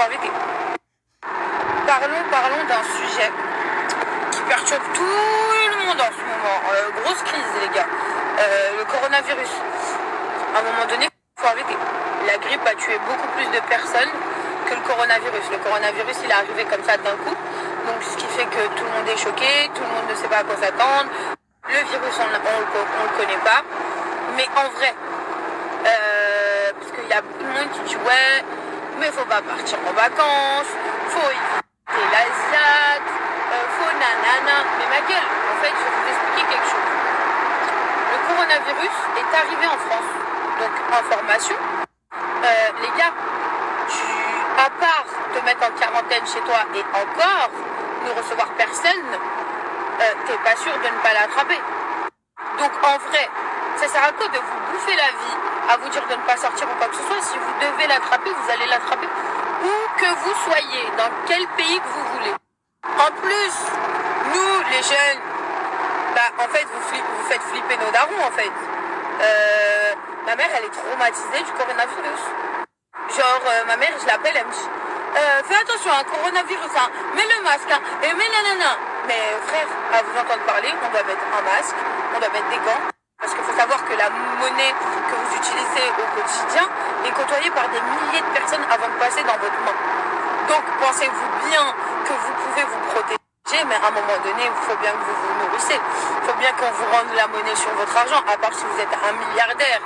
arrêter. Parlons d'un sujet qui perturbe tout le monde en ce moment. Grosse crise, les gars. Le coronavirus. À un moment donné, il faut arrêter. La grippe a tué beaucoup plus de personnes que le coronavirus. Le coronavirus, il est arrivé comme ça d'un coup. Donc, ce qui fait que tout le monde est choqué, tout le monde ne sait pas à quoi s'attendre. Le virus, on le connaît pas. Mais en vrai, parce qu'il y a beaucoup de monde qui dit ouais, mais faut pas partir en vacances, faut éviter l'Asiate, faut nanana. Mais ma gueule, en fait, je vais vous expliquer quelque chose. Le coronavirus est arrivé en France. Donc, information, les gars, à part te mettre en quarantaine chez toi et encore ne recevoir personne, t'es pas sûr de ne pas l'attraper. Donc en vrai, ça sert à quoi de vous bouffer la vie, à vous dire de ne pas sortir ou quoi que ce soit? Si vous devez l'attraper, vous allez l'attraper où que vous soyez, dans quel pays que vous voulez. En plus, nous les jeunes, en fait vous faites flipper nos darons en fait. Ma mère elle est traumatisée du coronavirus. Genre ma mère je l'appelle, elle me dit fais attention à un coronavirus, hein, mets le masque, hein, et mets nanana. Mais frère, à vous entendre parler, on doit mettre un masque, on doit mettre des gants, parce qu'il faut savoir que la monnaie que vous utilisez au quotidien est côtoyée par des milliers de personnes avant de passer dans votre main. Donc pensez-vous bien que vous pouvez vous protéger, mais à un moment donné, il faut bien que vous vous nourrissez. Il faut bien qu'on vous rende la monnaie sur votre argent, à part si vous êtes un milliardaire.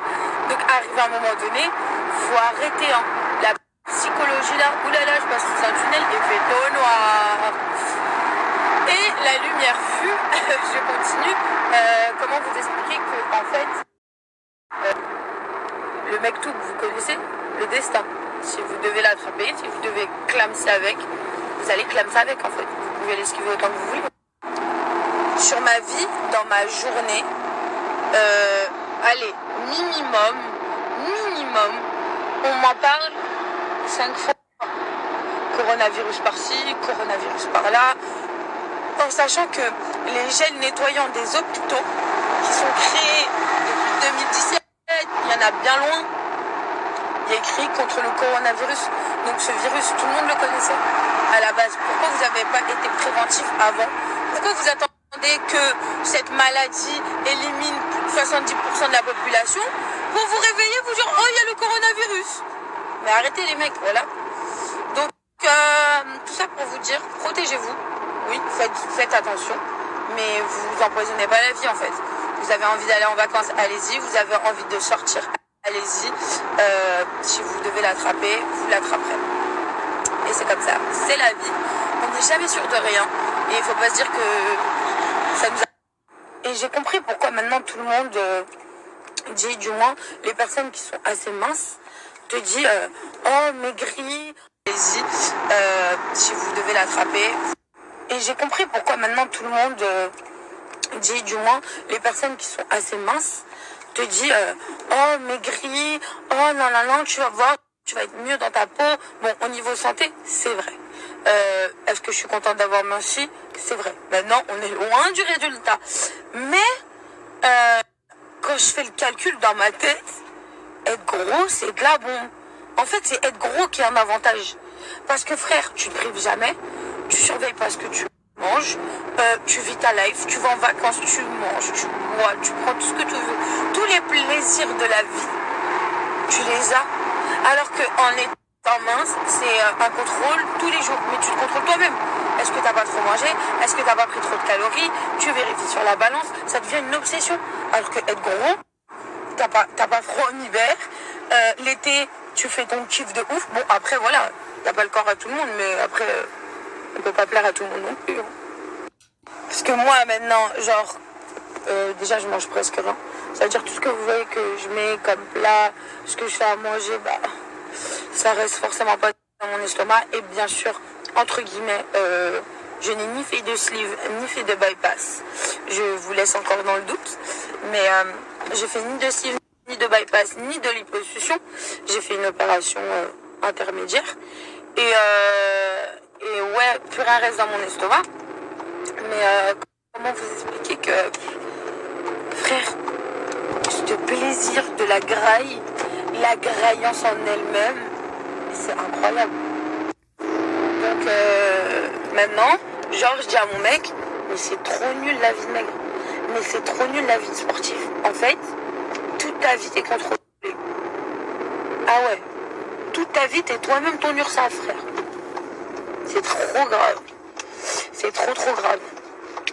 Donc arrivé à un moment donné, il faut arrêter. Hein. La psychologie là, oulala, je passe sous un tunnel et fait tout noir. Et la lumière fut, je continue, comment vous expliquer que en fait, le mektoub, vous connaissez, le destin. Si vous devez l'attraper, si vous devez clamser avec, vous allez clamser avec en fait. Vous pouvez l'esquiver autant que vous voulez. Sur ma vie, dans ma journée, allez, minimum, on m'en parle 5 fois. Coronavirus par-ci, coronavirus par-là. En sachant que les gels nettoyants des hôpitaux qui sont créés depuis 2017, il y en a bien loin, il y a écrit contre le coronavirus. Donc ce virus, tout le monde le connaissait à la base. Pourquoi vous n'avez pas été préventif avant? Pourquoi vous attendez que cette maladie élimine plus de 70% de la population pour vous réveiller, vous dire oh il y a le coronavirus? Mais arrêtez les mecs, voilà. Donc tout ça pour vous dire, protégez-vous. Oui, faites attention, mais vous empoisonnez pas la vie en fait. Vous avez envie d'aller en vacances, allez-y. Vous avez envie de sortir, allez-y. Si vous devez l'attraper, vous l'attraperez. Et c'est comme ça, c'est la vie. On n'est jamais sûr de rien. Et il faut pas se dire que ça nous a... Et j'ai compris pourquoi maintenant tout le monde dit, du moins les personnes qui sont assez minces, te dit oh maigri, allez-y. Si vous devez l'attraper. Et j'ai compris pourquoi maintenant tout le monde dit, du moins les personnes qui sont assez minces, te dit oh maigri, oh non, tu vas voir, tu vas être mieux dans ta peau. Bon, au niveau santé, c'est vrai. Est-ce que je suis contente d'avoir minci? C'est vrai. Maintenant, on est loin du résultat. Mais quand je fais le calcul dans ma tête, être gros, c'est de la bombe. En fait, c'est être gros qui est un avantage. Parce que frère, tu ne prives jamais. Tu surveilles pas ce que tu manges, tu vis ta life, tu vas en vacances, tu manges, tu bois, tu prends tout ce que tu veux. Tous les plaisirs de la vie, tu les as. Alors qu'en étant mince, c'est un contrôle tous les jours. Mais tu te contrôles toi-même. Est-ce que tu n'as pas trop mangé? Est-ce que tu n'as pas pris trop de calories? Tu vérifies sur la balance. Ça devient une obsession. Alors que être gros, t'as pas froid en hiver. L'été, tu fais ton kiff de ouf. Bon, après, voilà, t'as pas le corps à tout le monde, mais après... on peut pas plaire à tout le monde non plus. Hein. Parce que moi maintenant, genre, déjà je mange presque rien. Ça veut dire tout ce que vous voyez que je mets comme plat, ce que je fais à manger, ça reste forcément pas dans mon estomac. Et bien sûr, entre guillemets, je n'ai ni fait de sleeve, ni fait de bypass. Je vous laisse encore dans le doute. Mais j'ai fait ni de sleeve, ni de bypass, ni de liposuction. J'ai fait une opération intermédiaire. Et ouais, plus rien reste dans mon estomac. Mais comment vous expliquer que, frère, ce plaisir de la graillance en elle-même, c'est incroyable. Donc maintenant, genre je dis à mon mec, mais c'est trop nul la vie de maigre. Mais c'est trop nul la vie de sportif. En fait, toute ta vie t'es contrôlée. Ah ouais, toute ta vie t'es toi-même ton URSAF, frère. C'est trop grave. C'est trop grave.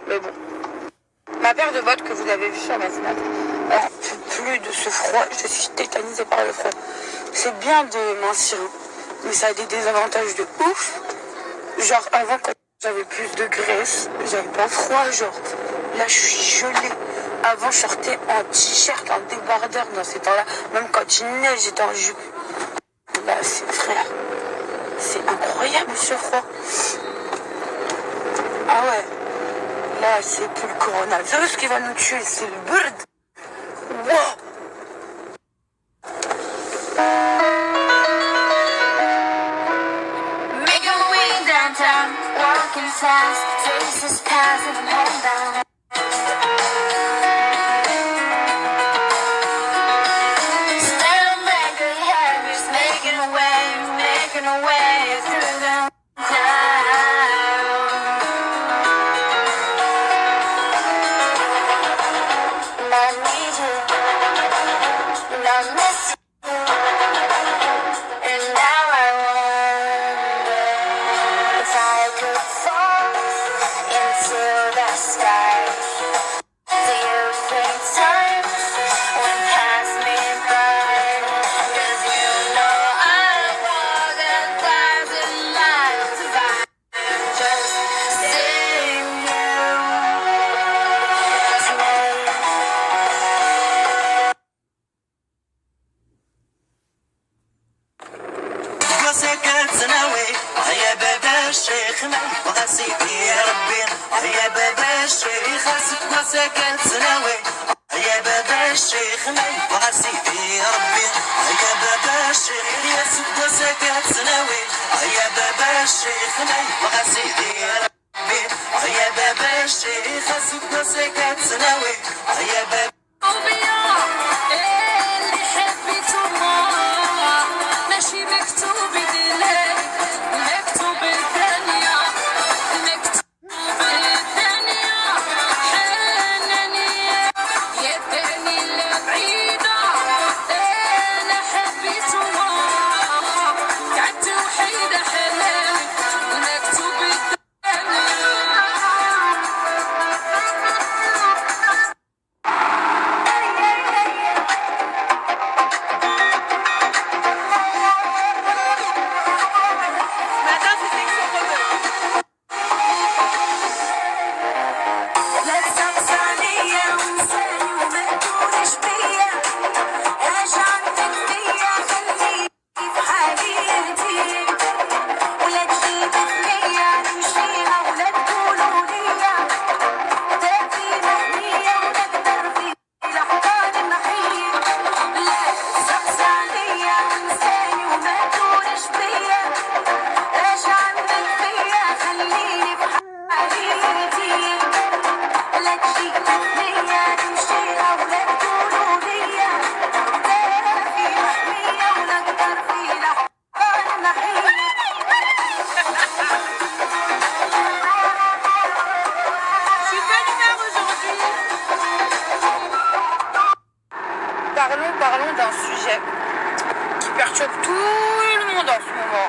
Mais bon. Ma paire de bottes que vous avez vue sur ma snap, elle ne peut plus de ce froid. Je suis tétanisée par le froid. C'est bien de mincir, mais ça a des désavantages de ouf. Genre avant, quand j'avais plus de graisse, j'avais pas froid, genre. Là, je suis gelée. Avant, je sortais en t-shirt, en débardeur dans ces temps-là. Même quand il neige, j'étais en jupe. Là, c'est frère. C'est incroyable ce froid. Ah ouais. Là, c'est plus le coronavirus qui va nous tuer, c'est le bird. Wow. Make your way downtown, walking fast, faces passing homebound. Stand back, good habits, making a way through the town. I need you, and I miss you, and now I wonder if I could fall into the sky. Do you think time would pass me by? 'Cause you know I'd walk 1,000 miles if I could just see you tonight. وسكت سناوي يا بابا الشيخ وغسيتي يا ربي يا بابا الشيخ وسكت سناوي يا بابا الشيخ وغسيتي يا ربي يا بابا الشيخ يا وسكت سناوي يا بابا الشيخ وغسيتي يا ربي يا بابا الشيخ وسكت سناوي يا بابا اللي حبيته ماشي مكتوب إليك، مكتوب الدنيا، مكتوب الدنيا حناني يا الدنيا البعيدة. أنا حبيته قعدت وحيدة حلال، مكتوب الدنيا. Matin, c'est section rebelle. Let's talk ثانية ونساني وما تقولش بيا، رجعتك فيا خليني في حالي هديك، ولا تجيب ثنية نمشيها ولا تقولوا ليا دافي مهنية ونقدر في لحظات نحيي. Let's talk ثانية ونساني وما تقولش بيا، رجعتك فيا خليني في حالي هديك، لا تجيب ثنية نمشيها ولا تقولوا ليا دافي مهنية ونقدر في لحظات نحيي. Je suis pas d'humeur aujourd'hui. Parlons d'un sujet qui perturbe tout le monde en ce moment.